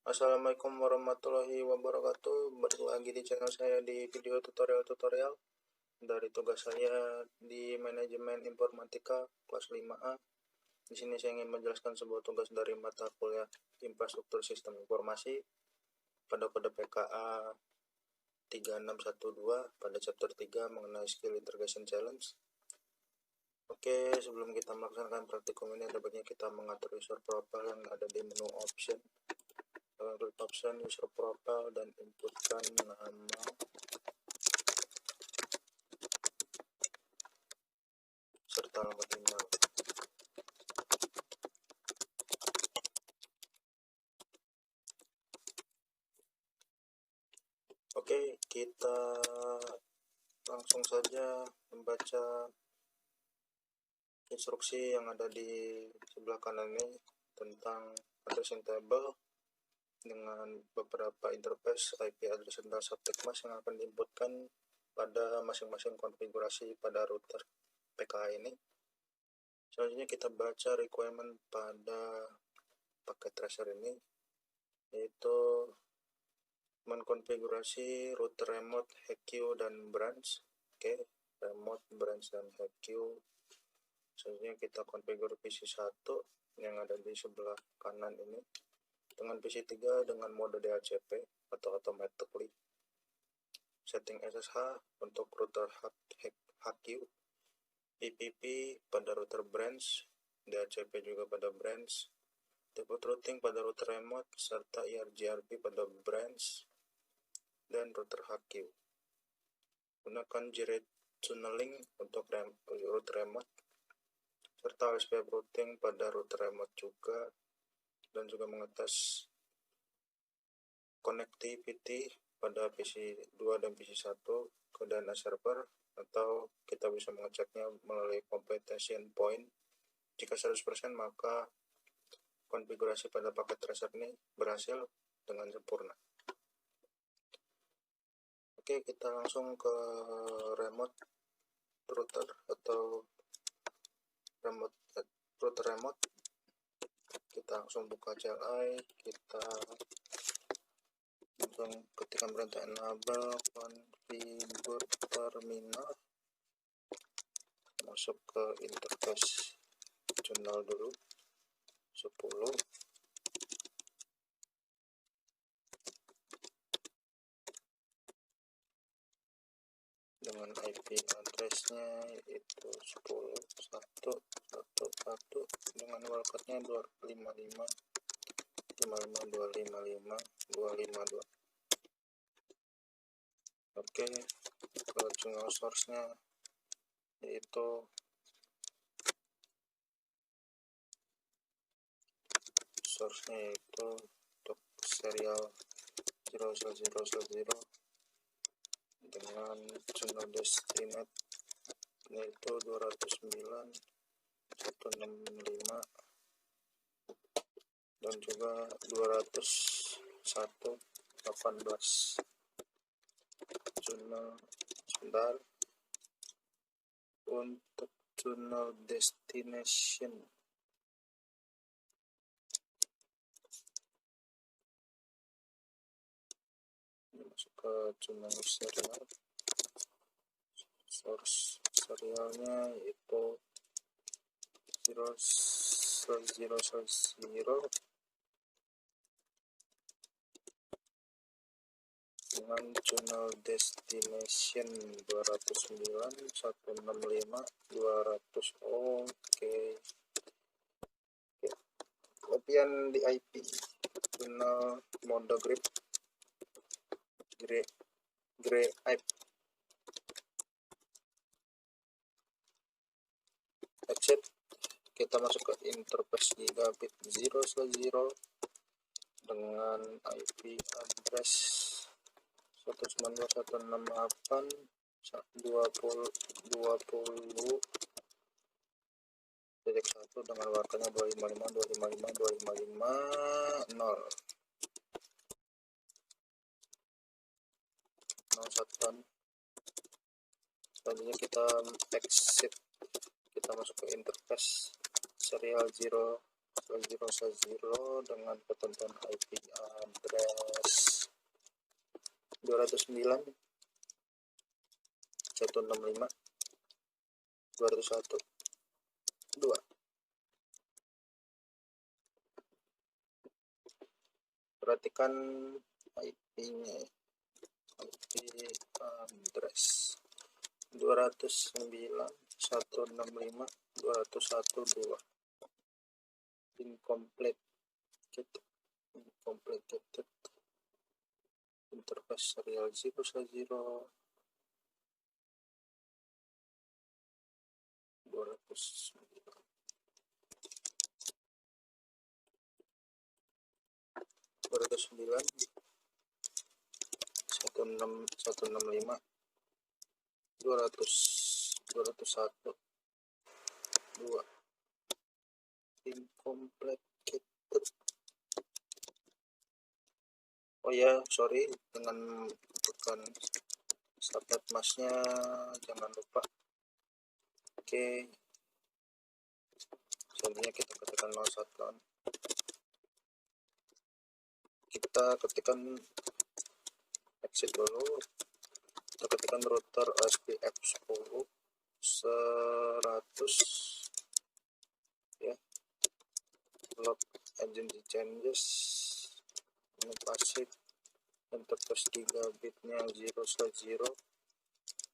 Assalamualaikum warahmatullahi wabarakatuh. Balik lagi di channel saya di video tutorial dari tugas saya di manajemen informatika kelas 5A. Di sini saya ingin menjelaskan sebuah tugas dari mata kuliah infrastruktur sistem informasi pada kode PKA 3612 pada chapter 3 mengenai skill integration challenge. Oke, sebelum kita melaksanakan praktikum ini, ada baiknya kita mengatur user profile yang ada di menu option. Klik option user profile dan inputkan nama serta alamat email. Oke, kita langsung saja membaca instruksi yang ada di sebelah kanan ini tentang addressing table dengan beberapa interface IP address dan subject mask yang akan diinputkan pada masing-masing konfigurasi pada router PKA ini. Selanjutnya kita baca requirement pada paket tracer ini, yaitu mengkonfigurasi router remote, HQ, dan branch. Oke, remote, branch, dan HQ. Selanjutnya kita konfigur PC1 yang ada di sebelah kanan ini dengan PC3 dengan mode DHCP atau automatically. Setting SSH untuk router HQ, PPP pada router branch, DHCP juga pada branch, default routing pada router remote, serta IRGRP pada branch dan router HQ. Gunakan JRE tunneling untuk router remote, serta OSPF routing pada router remote juga, dan juga mengetes connectivity pada PC2 dan PC1 ke dana server, atau kita bisa mengeceknya melalui completion point. Jika 100% maka konfigurasi pada paket tracer ini berhasil dengan sempurna. Oke, kita langsung ke remote router atau router remote. Kita langsung buka CLI, kita langsung ketikkan perintah enable configure terminal, masuk ke interface tunnel dulu 10. Dengan IP addressnya yaitu 10.1.1.1 dengan wildcardnya 255.255.252. Oke, ke channel source-nya yaitu untuk serial 0/0/0 dengan channel destinate yaitu 209.165 dan juga 201.18. Channel sebentar untuk channel destination masuk ke channel serial, source serialnya yaitu 0/0/0 dengan channel destination 209.165.200. Oke, kemudian di IP channel mode gray IP exit. Kita masuk ke interface gigabit 0/0 dengan IP address 192.168.20.1 dengan warkanya 255.255.255.0. Selanjutnya kita exit, kita masuk ke interface serial 0/0 5010 dengan ketentuan IP address 209 165 201 2. Perhatikan IP-nya, IP address 209 165 201 2. Incomplicated interface serial 00 209 165 201 2. Incomplicated. Oh ya, sorry, dengan bukan subnet masnya jangan lupa. Oke, selanjutnya kita ketikkan 01. Kita ketikkan exit dulu. Kita ketikkan router SPF10 100 ya, log agency changes, ini pasif, interface 3 bitnya 0/0,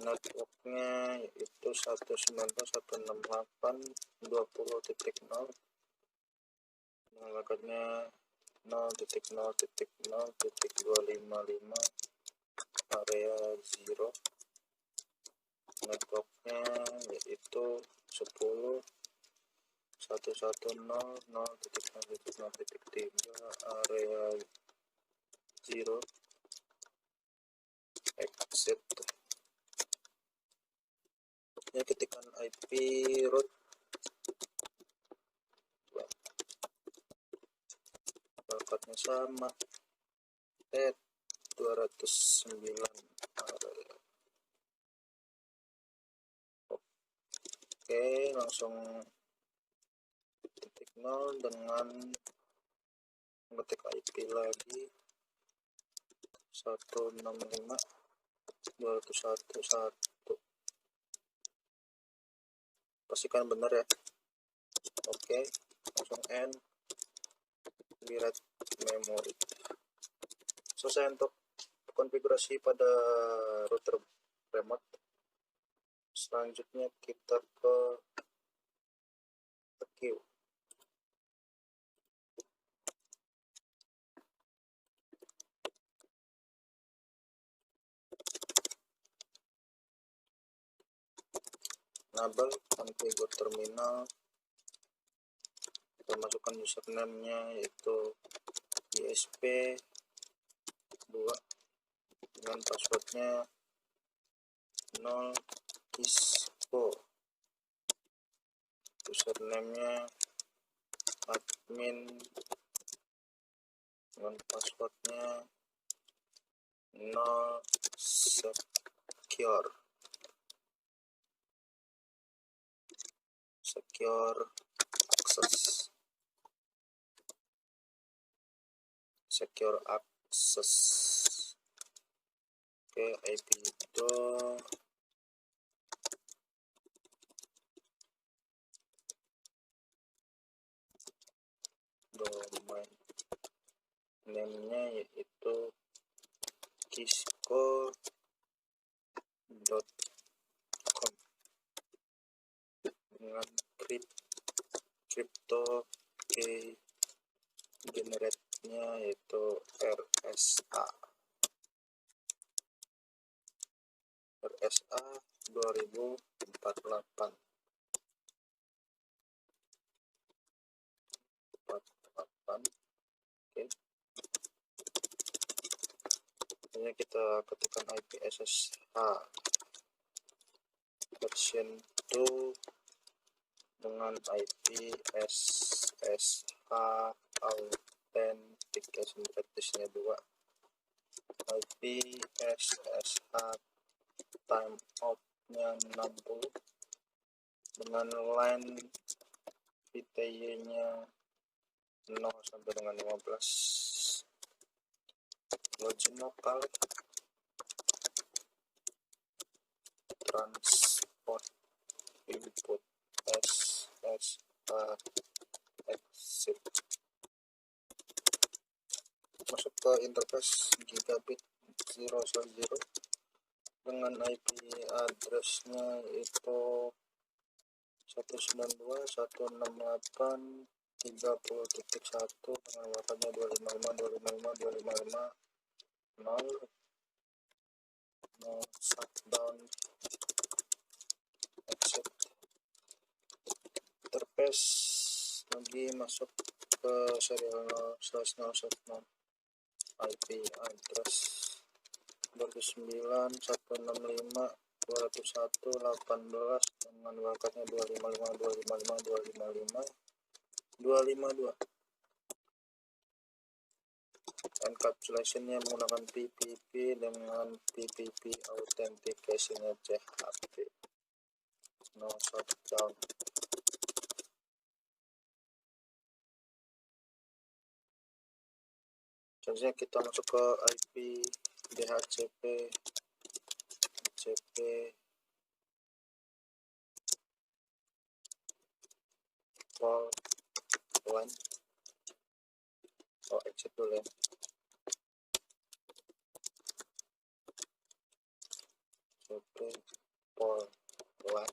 networknya yaitu 192.168.20.0, menggunakannya 0.0.0.255 area 0, networknya yaitu 10 110.0.0.0.3 area 0, exit ya, ketikkan IP root bakatnya sama 209 area. Oke, langsung titik 0 dengan mengetik IP lagi 165.201.1. Pastikan benar ya. Oke, langsung N, direct memory. Selesai untuk konfigurasi pada router remote. Selanjutnya kita ke queue. Enable configure terminal. Kita masukkan username-nya yaitu ISP2 dengan passwordnya 0 ispo, username-nya admin dengan passwordnya 0 secure access. Oke, IP itu domain name-nya yaitu kisco.com dengan crypto key generate-nya yaitu RSA 2048. Oke, ini kita ketikkan IP SSH version 2 dengan IP SSH authentication practice-nya 2, IP SSH timeout-nya 60 dengan line VTY-nya 0 sampai dengan 15. Login lokal, transport input SSH exit. Masuk ke interface gigabit 010 dengan IP addressnya itu 192.168.30.1 dengan wattnya 255.255.255.255.0. no shutdown exit. Interface lagi masuk ke serial 0/0/0 IP address 29.165.201.18 dengan wattnya 255.255.255.252. Encapsulationnya menggunakan PPP dengan PPP authentication-nya CHP. No shutdown. Selanjutnya kita masuk ke IP DHCP port 1. Exit dulu ya. CP port 1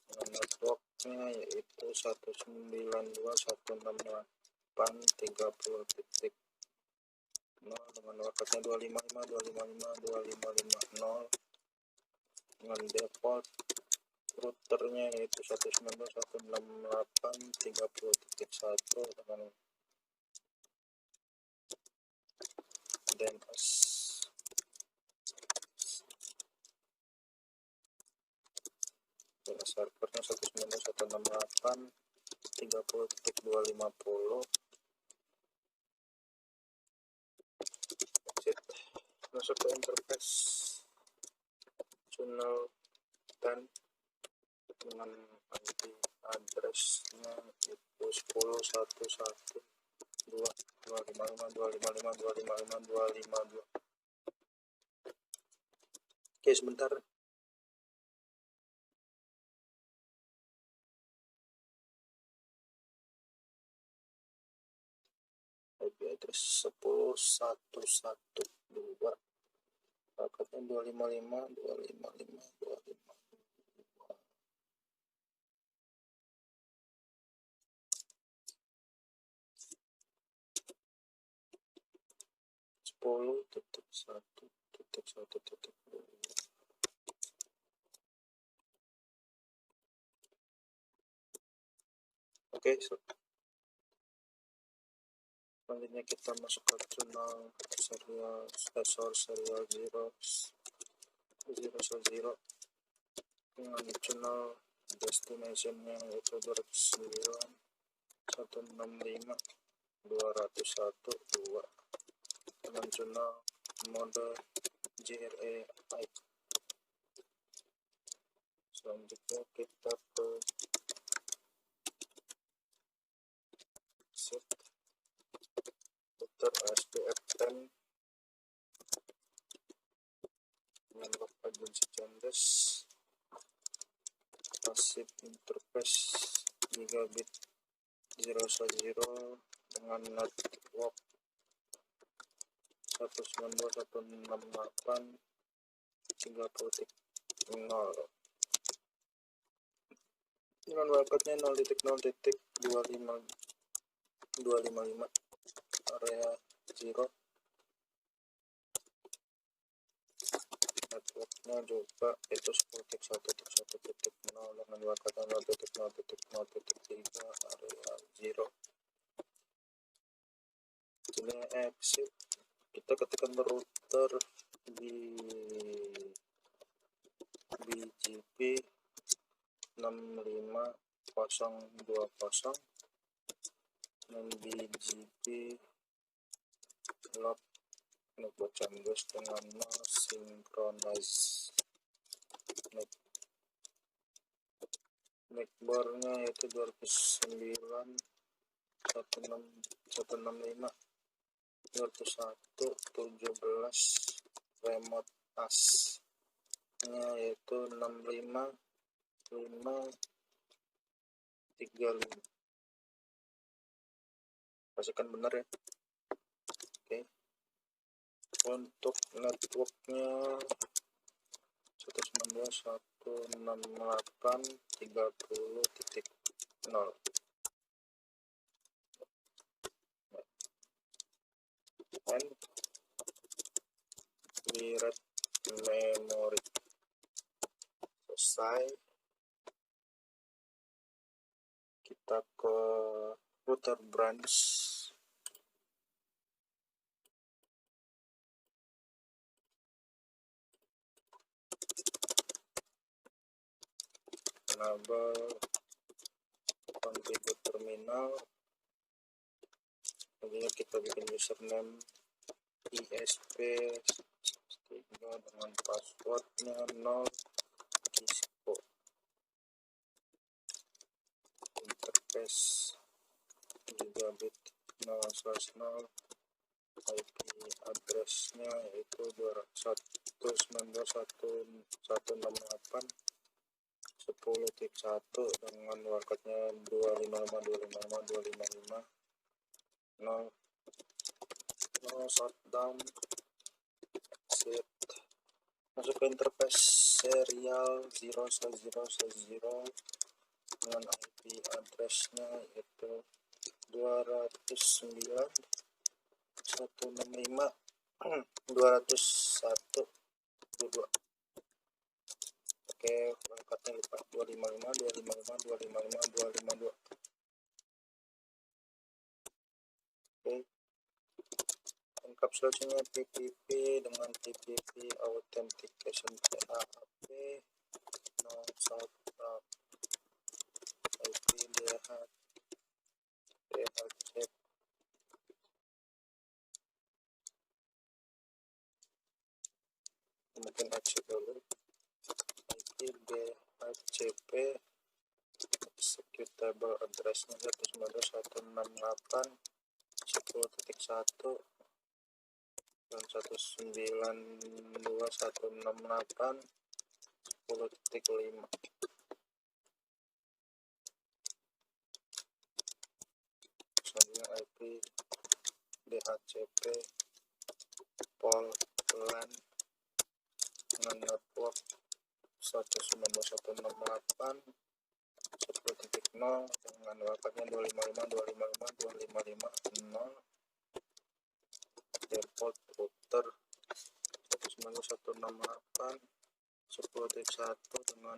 dengan networknya yaitu 192.168.30.0 dengan wattnya 255.255.255.0 dengan default routernya yaitu 192.168.30.1 dengan DNS servernya 192.168.30.250. Exit. Masuk ke interface channel 10 dengan IP addressnya itu 10.1.1.255.255.255.252. Oke, sebentar. IP address 10.1.1.2 paketnya 255.255.255. 10.1.1.2. Oke, selanjutnya kita masuk ke channel serial 0 dengan channel destination-nya yaitu 209.165.201.2 dengan channel mode JRE IP. Selanjutnya kita ke set router SPF10 dengan lock agency changes, passive interface gigabit 010 dengan network 192.168.30.0 dengan waketnya 0.0.255 area 0. Networknya juga itu 10.1.1.0 dengan waketnya 0.0.0.3 area 0. Ini exit. Kita ketikkan router di BGP 65020 dan BGP lock network changes dengan no synchronize. Networknya yaitu 209 165.201.17 remote as-nya yaitu 65.535. Pastikan benar ya. Oke. Untuk networknya 192.168.30.0. And we read memory. Selesai. Kita ke router branch. Enable configure terminal. Kemudian kita bikin username ISP3 dengan passwordnya 0 Kisco. Interface gigabit 0/0. IP addressnya yaitu 192.168.10.1 dengan wildcardnya 255.255.255. No shutdown. Exit. Masuk ke interface serial 0/0/0 dengan IP addressnya yaitu 209.165.201.22. Oke, wildcardnya lupa 255.255.255.252. Oke. Encapsulasinya PPP dengan PPP authentication PAAP. No shutdown. IP DHCP. Mungkin exit dulu. IP DHCP executable addressnya 192.168.10.1 dan 192.168.10.5. Selanjutnya IP DHCP LAN dengan network 192.168.10.0 dengan wildcardnya 255.255.255.0. Default router 192.168.10.1 dengan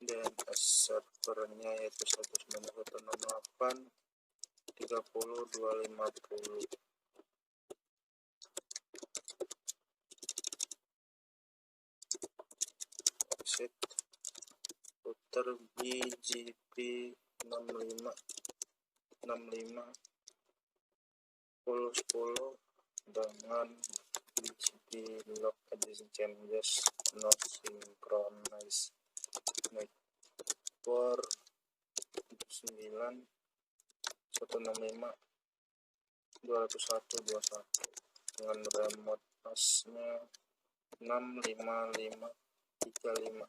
DNS servernya yaitu 192.168.30.250. Exit. Router BGP 65.10.10 dengan BGP log addition changes not synchronized network 9.165.201.21 dengan remote as-nya 65535.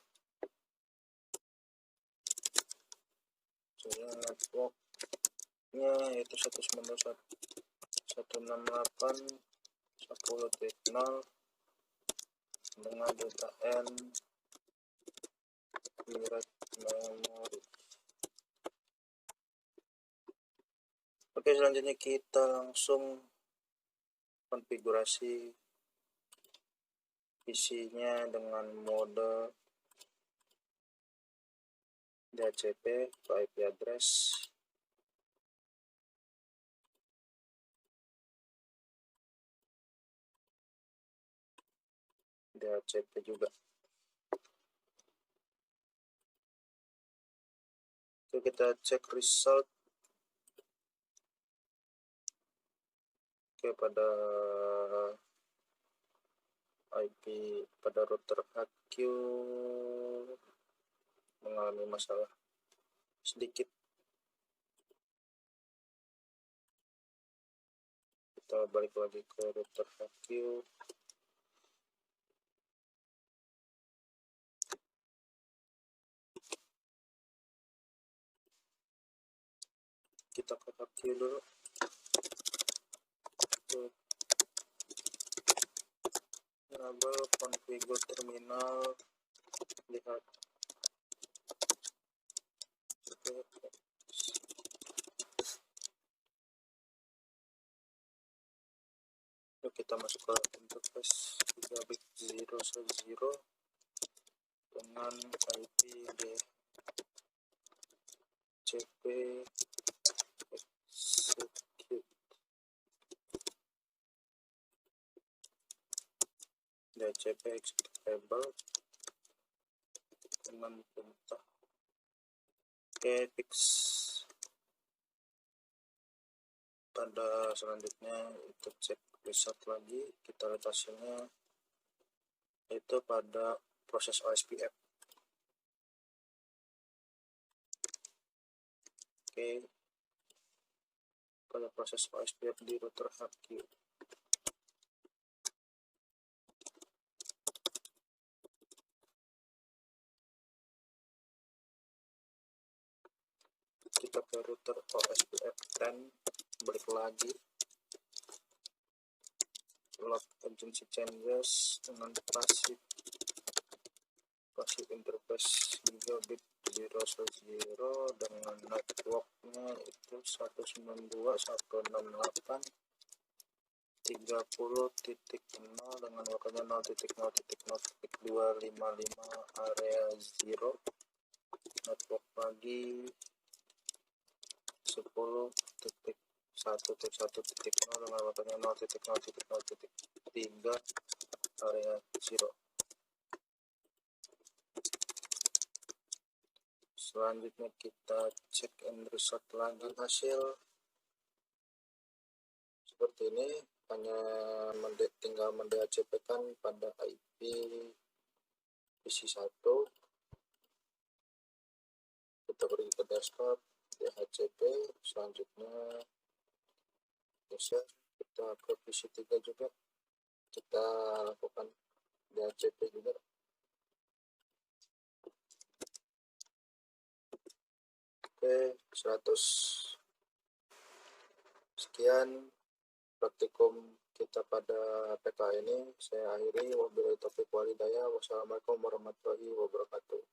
Jadi networknya yaitu 192.168.10.0 dengan data N direct memory. Oke, selanjutnya kita langsung konfigurasi PC-nya dengan mode DHCP IP address. DHCP juga. Oke, kita cek result. Oke, pada IP pada router HQ mengalami masalah sedikit. kita balik lagi ke router HQ. Kita ke HQ dulu. Enable configure terminal, lihat. Yuk kita masuk ke interface gigabit 010 dengan IP DHCP execute. DHCP executable dengan perintah fix. Pada selanjutnya itu cek reset lagi, kita lihat hasilnya itu pada proses OSPF. Oke, pada proses OSPF di router HQ. Kita ke router OSPF 10, balik lagi, log agency changes dengan passive interface gigabit 010 dengan networknya itu 192.168.30.0 dengan waktunya 0.0.0.255 area 0. Network lagi 10.1.1.0 dengan waktunya 0.0.0.3 area 0. Selanjutnya kita cek and reset lagi hasil seperti ini, hanya tinggal mendhcp kan pada IP PC1. Kita pergi ke desktop, DHCP, selanjutnya geser, kita ke PC3 juga, kita lakukan DHCP juga. Oke, 100. Sekian praktikum kita pada PK ini. Saya akhiri. Wabillahi taufiq walhidayah. Wassalamualaikum warahmatullahi wabarakatuh.